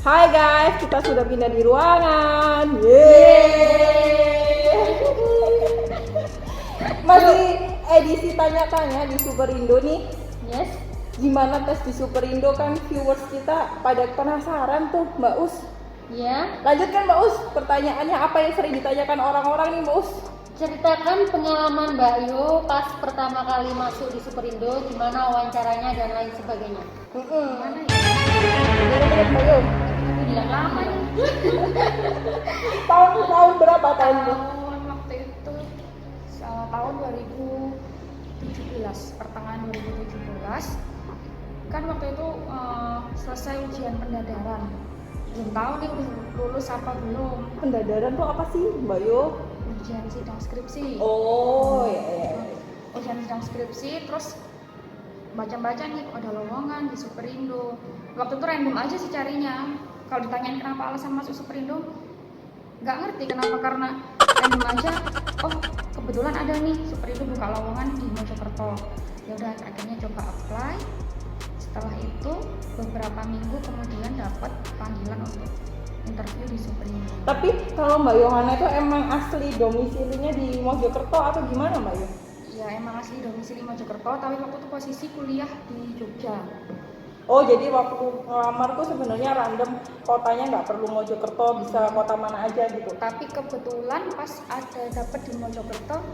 Hai guys, kita sudah pindah di ruangan. Yeay. Masih edisi tanya-tanya di Superindo nih. Yes. Gimana tes di Superindo, kan viewers kita pada penasaran tuh, Mbak Us. Ya. Lanjutkan Mbak Us, pertanyaannya apa yang sering ditanyakan orang-orang nih Mbak Us? Ceritakan pengalaman Mbak Yu pas pertama kali masuk di Superindo, gimana wawancaranya dan lain sebagainya. Gimana ya? Gimana Mbak Yu? Bilang lama ya. Tahun berapa tahun itu? Waktu itu tahun 2017, pertengahan 2017 kan waktu itu selesai ujian pendadaran. Belum tahu nih udah lulus apa belum. Pendadaran tuh apa sih Mbak Yu? Ujian sidang skripsi. Oh ya. Ujian sidang skripsi, terus baca-baca nih ada lowongan di Superindo. Waktu itu random aja sih carinya. Kalau ditanyain kenapa alasan masuk Superindo, nggak ngerti kenapa, karena random aja. Oh kebetulan ada nih Superindo buka lowongan di Mojokerto. Ya udah akhirnya coba apply. Setelah itu beberapa minggu kemudian dapat panggilan untuk interview di Superindo. Tapi kalau Mbak Yohana itu emang asli domisilinya di Mojokerto atau gimana Mbak Yo? Ya emang asli domisili Mojokerto, tapi waktu itu posisi kuliah di Jogja. Oh jadi waktu ngelamar tuh sebenarnya random, kotanya nggak perlu Mojokerto, bisa kota mana aja gitu. Tapi kebetulan pas ada dapet di Mojokerto,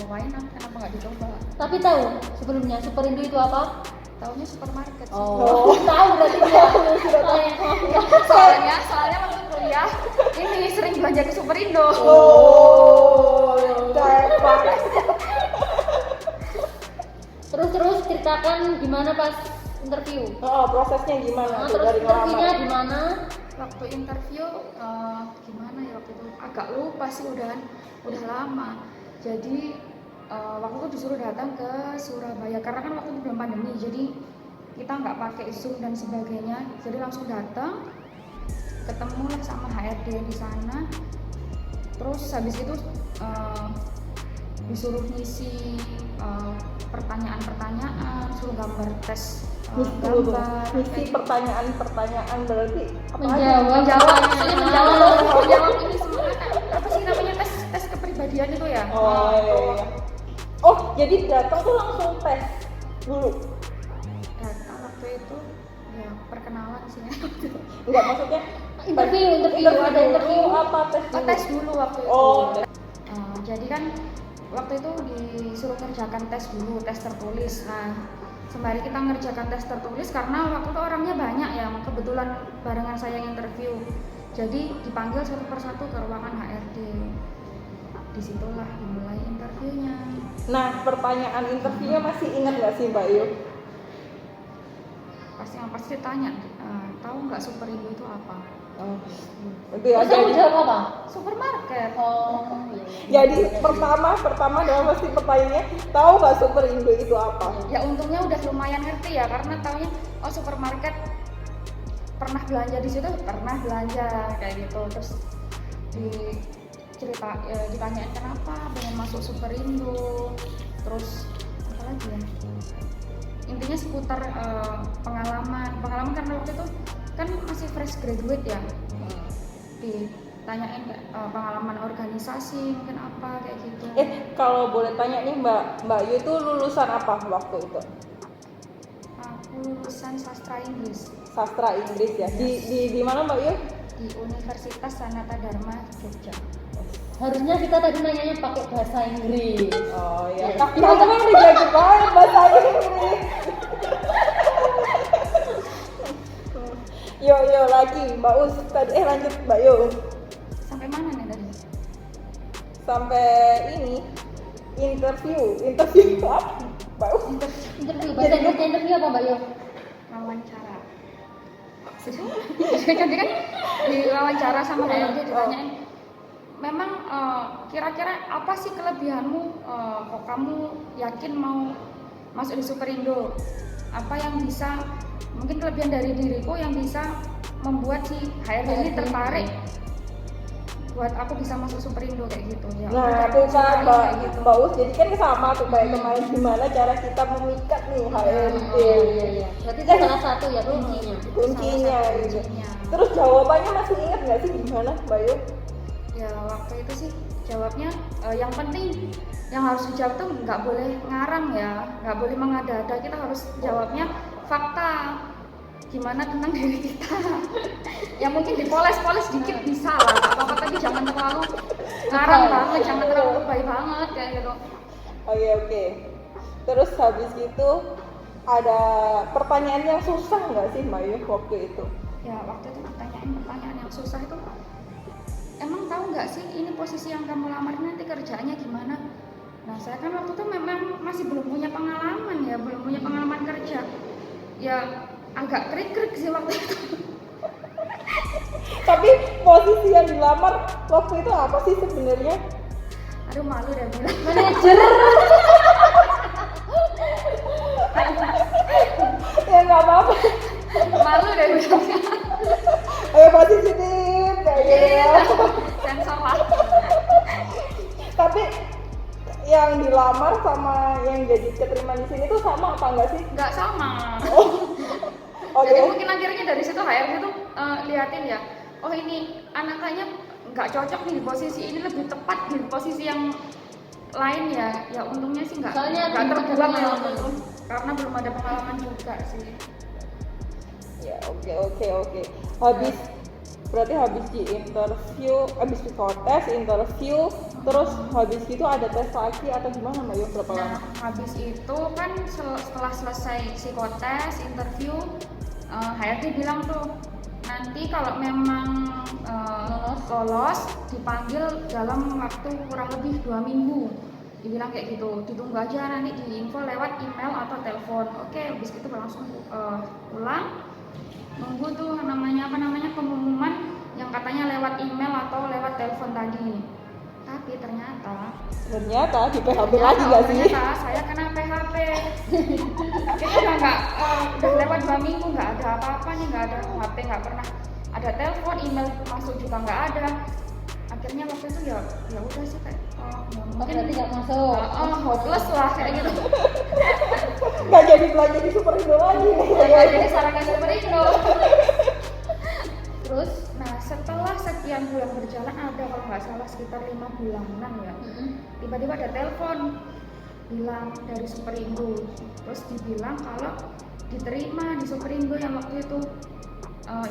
why not, kenapa nggak dicoba? Tapi tahu sebelumnya Superindo itu apa? Taunya supermarket sih. Oh, tahu berarti dia. Soalnya waktu kuliah ini sering belanja ke Superindo. Oh, cepat. Terus ceritakan gimana pas interview. Oh, prosesnya gimana tuh Terus dari interviewnya ngelamar? gimana? Waktu interview gimana ya waktu itu, agak lupa sih, udah lama. Jadi waktu itu disuruh datang ke Surabaya karena kan waktu itu belum pandemi, jadi kita nggak pakai Zoom dan sebagainya, jadi langsung datang, ketemulah sama HRD di sana. Terus habis itu disuruh ngisi pertanyaan-pertanyaan, suruh gambar tes gambar. Misi pertanyaan-pertanyaan berarti apa menjawab ini semua, apa sih namanya, tes kepribadian itu ya. Oh iya. Oh jadi datang tuh langsung tes dulu? Datang waktu itu ya perkenalan sih. Enggak, maksudnya interview ada interview apa tes dulu? Tes dulu waktu itu. Oh. Jadi kan waktu itu disuruh ngerjakan tes dulu, tes tertulis. Nah, sembari kita ngerjakan tes tertulis, karena waktu itu orangnya banyak ya, kebetulan barengan saya yang interview. Jadi dipanggil satu persatu ke ruangan HRD. Disitulah dimulai interviewnya. Nah, pertanyaan interviewnya masih ingat nggak sih Mbak Yu? Pasti tanya, tahu nggak Superindo itu apa? Oh. Itu ya. Kamu jawab apa? Supermarket. Oh, iya. Jadi pertama dalam pasti pertanyaannya, tahu nggak Superindo itu apa? Ya untungnya udah lumayan ngerti ya, karena taunya oh supermarket, pernah belanja di situ, pernah belanja kayak gitu. Terus ditanyain kenapa pengen masuk Superindo, terus apa lagi ya, intinya seputar pengalaman karena waktu itu kan masih fresh graduate ya. Ditanyain pengalaman organisasi mungkin apa kayak gitu. Kalau boleh tanya nih Mbak Yu itu lulusan apa waktu itu? Aku lulusan sastra Inggris. Sastra Inggris ya. Di mana Mbak Yu? Di Universitas Sanata Dharma Jogja. Harusnya kita tadi nanyanya pakai bahasa Inggris. Oh ya. Kamu kan udah jago banget bahasa Inggris. Yo lagi Mbak Us tadi lanjut Mbak Yu. Sampai mana nih tadi? Sampai ini interview apa Mbak Us? Interview bahasa Inggrisnya interview apa Mbak Yo? Wawancara. Jadi kan diwawancara sama HRD ditanyain, memang kira-kira apa sih kelebihanmu, kok kamu yakin mau masuk di Superindo? Apa yang bisa, mungkin kelebihan dari diriku yang bisa membuat si HRD ini tertarik buat aku bisa masuk Superindo kayak gitu ya. Nah, udah, itu aku kan ceritain Mbak, kayak gitu. Mbak Us, jadi kan sama tuh kayak kemarin gimana cara kita memikat nih HRD. Iya. Berarti itu salah satu ya kuncinya. Kuncinya Salah satu gitu. kuncinya. Terus jawabannya masih ingat nggak sih gimana Mbak Yu? Ya waktu itu sih jawabnya yang penting yang harus dijawab tuh nggak boleh ngarang ya, nggak boleh mengada-ada, kita harus jawabnya fakta gimana tentang diri kita. Ya mungkin dipoles-poles dikit bisa lah, nggak apa-apa, tapi jangan terlalu ngarang banget, jangan terlalu lebay banget kayak gitu. Oke. Terus habis itu ada pertanyaan yang susah nggak sih Mbak Yu waktu itu? Ya waktu itu pertanyaan yang susah itu, emang tahu nggak sih ini posisi yang kamu lamar nanti kerjaannya gimana? Nah saya kan waktu itu memang masih belum punya pengalaman ya, belum punya pengalaman kerja. Ya agak krik-krik sih waktu itu. Tapi posisi yang dilamar waktu itu apa sih sebenarnya? Aduh malu deh bilang. Manajer. Ya nggak apa-apa. Malu deh bilang. Ayo positif kayak gitu. Sensor lah. Tapi yang dilamar sama yang jadi keterima di sini tuh sama apa enggak sih? Nggak sama. Oke. Jadi mungkin akhirnya dari situ HRD tuh liatin ya, oh ini anaknya nggak cocok nih di posisi ini, lebih tepat di posisi yang lain ya. Ya untungnya sih nggak Soalnya terbuang belum ada ya pengalaman. waktu itu, karena belum ada pengalaman juga sih. Ya oke. Berarti habis di interview, habis psikotes, interview, terus habis itu ada tes lagi atau gimana Mbak Yu? Berapa lama? Nah habis itu kan setelah selesai psikotes, interview, HRD bilang tuh nanti kalau memang lolos dipanggil dalam waktu kurang lebih 2 minggu. Dibilang kayak gitu, ditunggu aja nanti diinfo lewat email atau telepon. Oke, habis itu langsung pulang, nunggu tuh namanya pengumuman yang katanya lewat email atau lewat telepon tadi. Tapi ternyata Di PHP lagi nggak sih? ternyata saya kena PHP. Kayaknya udah lewat 2 minggu nggak ada apa-apa nih, nggak ada HP, nggak pernah ada telepon, email masuk juga nggak ada. Akhirnya waktu itu ya udah sih kayak mungkin Berarti nggak masuk. hopeless lah kayak gitu. Nggak jadi belajar di Superindo lagi nih. Nggak jadi sarangan Superindo. Terus Nah setelah sekian bulan berjalan, ada kalau nggak salah sekitar 5 bulanan ya, tiba-tiba ada telepon bilang dari Superindo, terus dibilang kalau diterima di Superindo yang waktu itu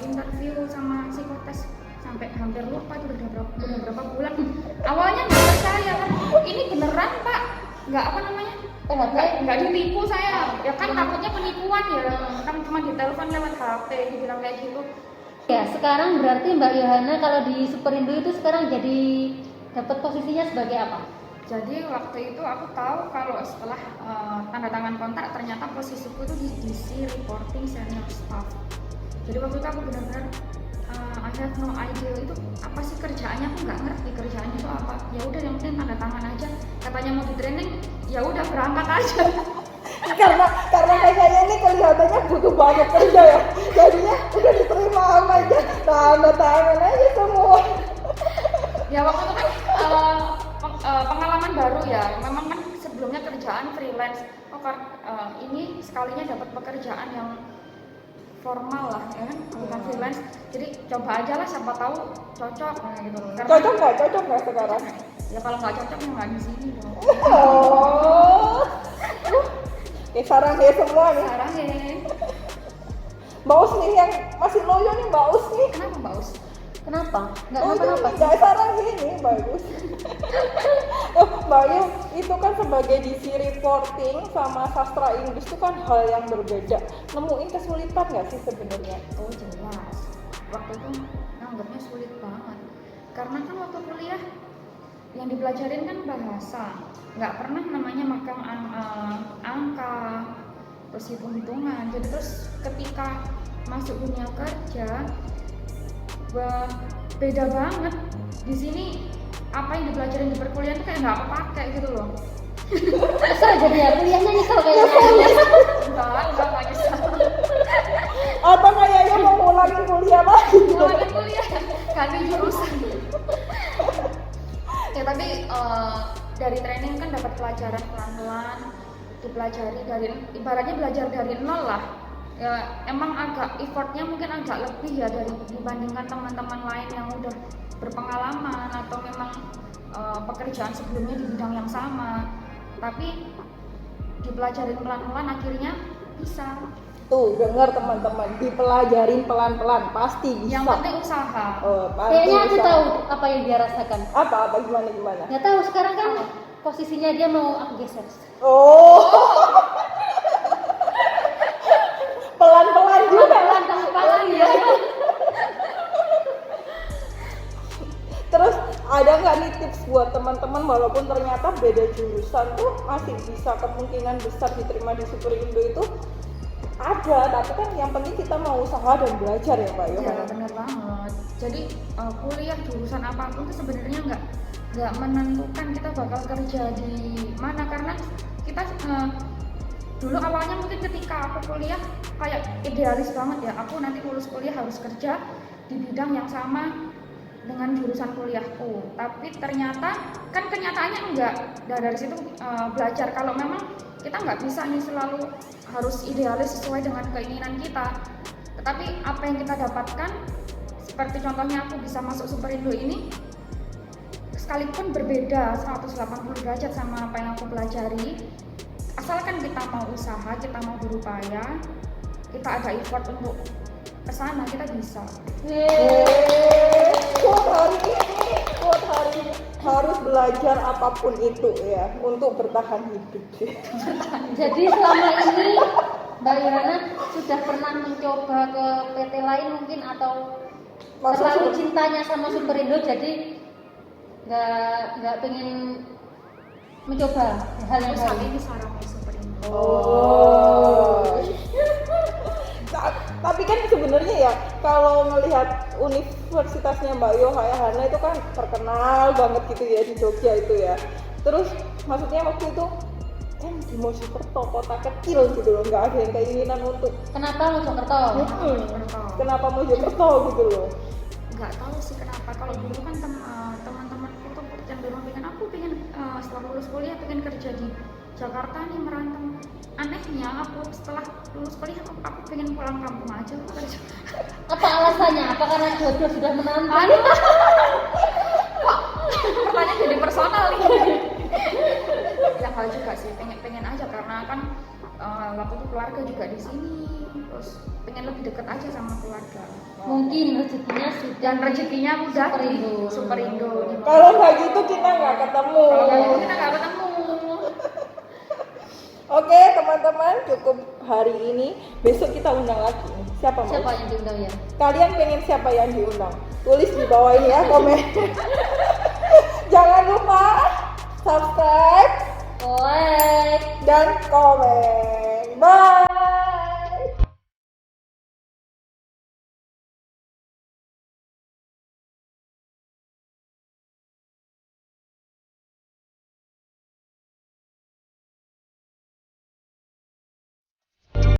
interview sama psikotes, sampai hampir lupa itu udah berapa bulan. Awalnya nggak percaya kan, ini beneran Pak, nggak PHP nggak ditipu saya, ya kan takutnya penipuan ya, kan cuma ditelepon lewat HP, dibilang kayak gitu. ya. Sekarang berarti Mbak Yohana kalau di Superindo itu sekarang jadi dapat posisinya sebagai apa? Jadi waktu itu aku tahu kalau setelah tanda tangan kontrak ternyata posisiku itu di DC reporting senior staff. Jadi waktu itu aku benar-benar I have no idea itu apa sih kerjaannya, aku nggak ngerti kerjaannya itu apa. Ya udah yang penting tanda tangan aja. Katanya mau di training, ya udah berangkat aja. karena kayaknya ini kelihatannya butuh banget kerja ya. Jadinya udah diterima aja, tanda tangan aja semua. Ya waktu itu kan pengalaman baru ya. Memang kan sebelumnya kerjaan freelance. Ini sekalinya dapat pekerjaan yang formal lah ya kan, bukan freelance. Jadi coba aja lah, siapa tahu cocok gitu. Cocok nggak sekarang? Ya kalau nggak cocok ya nggak di sini dong. Oh. Sarang dia semua nih. Sekarang ya. Mbak Us nih yang masih loyo nih Mbak Us nih. Kenapa Mbak Us? Kenapa? Nggak Oh, kenapa-napa. nggak sarang ini bagus. Mbak Yu, itu kan sebagai DC reporting sama sastra Inggris itu kan hal yang berbeda. Nemuin kesulitan nggak sih sebenarnya? Oh jelas. Waktu itu nganggapnya sulit banget. Karena kan waktu kuliah yang dipelajarin kan bahasa, nggak pernah namanya magang angka, terus hitung-hitungan. Jadi terus ketika masuk dunia kerja beda banget. Di sini apa yang dipelajarin di perkuliahan itu kayak nggak apa pakai gitu loh. Nyesel jadi ya kuliahnya nyesel kayaknya. Enggak nyesel. Atau kayaknya mau ngulangin kuliah lagi? Mulai kuliah ganti jurusan. pembelajaran pelan-pelan, dipelajari dari ibaratnya belajar dari nol lah. Ya, emang agak effortnya mungkin agak lebih ya dari dibandingkan teman-teman lain yang udah berpengalaman atau memang pekerjaan sebelumnya di bidang yang sama. Tapi dipelajarin pelan-pelan akhirnya bisa. Tuh, dengar teman-teman, dipelajarin pelan-pelan pasti bisa. Yang penting usaha. Pasti Kayaknya aku bisa. tahu apa yang dia rasakan. Apa gimana? Nggak tahu sekarang kan posisinya dia mau aku geser. Oh. Pelan-pelan juga. Pelan tapi pasti ya. Terus ada nggak nih tips buat teman-teman walaupun ternyata beda jurusan tuh masih bisa kemungkinan besar diterima di Superindo itu ada, tapi kan yang penting kita mau usaha dan belajar ya Mbak Ya Yohana. benar banget. Jadi kuliah jurusan apapun itu sebenarnya nggak menentukan kita bakal kerja di mana, karena kita dulu awalnya mungkin ketika aku kuliah kayak idealis banget ya, aku nanti lulus kuliah harus kerja di bidang yang sama dengan jurusan kuliahku. Tapi ternyata kan kenyataannya enggak. Dari situ belajar kalau memang kita nggak bisa nih selalu harus idealis sesuai dengan keinginan kita. Tetapi apa yang kita dapatkan, seperti contohnya aku bisa masuk Superindo ini, sekalipun berbeda 180 derajat sama apa yang aku pelajari, asalkan kita mau usaha, kita mau berupaya, kita ada effort untuk kesana, kita bisa. Quote hari ini harus belajar apapun itu ya untuk bertahan hidup. Jadi selama ini Mbak Yohana sudah pernah mencoba ke PT lain mungkin atau terlalu cintanya sama Superindo jadi nggak pengen mencoba hal yang Saat lain. ini sarannya Superindo. Oh. Tapi kan sebenarnya ya kalau melihat universitasnya Mbak Yohana itu kan terkenal banget gitu ya di Jogja itu ya. Terus maksudnya waktu itu kan di Mojokerto kota kecil gitu loh, nggak ada yang keinginan untuk Kenapa Mojokerto? Kenapa Mojokerto gitu loh? Nggak tahu sih kenapa. Kalau dulu kan teman-temanku tuh yang dulu pengen setelah lulus kuliah pengen kerja di Jakarta nih, merantau. Anehnya aku setelah lulus kuliah aku pengen pulang kampung aja kerja. Apa alasannya? Apa karena jodoh sudah menanti? Aduh, kok pertanyaan jadi personal nih. Ya hal juga sih, pengen aja karena kan waktu itu keluarga juga di sini, terus pengen lebih dekat aja sama keluarga. Mungkin rezekinya sudah Dan rezekinya udah Superindo. Superindo. Kalau nggak gitu kita nggak ketemu. Kalau nggak gitu kita nggak ketemu. Oke teman-teman, cukup hari ini. Besok kita undang lagi. Siapa mau? Siapa yang diundang ya? Kalian pengen siapa yang diundang? Tulis di bawah ini ya komen. Jangan lupa subscribe Like. dan komen. Bye.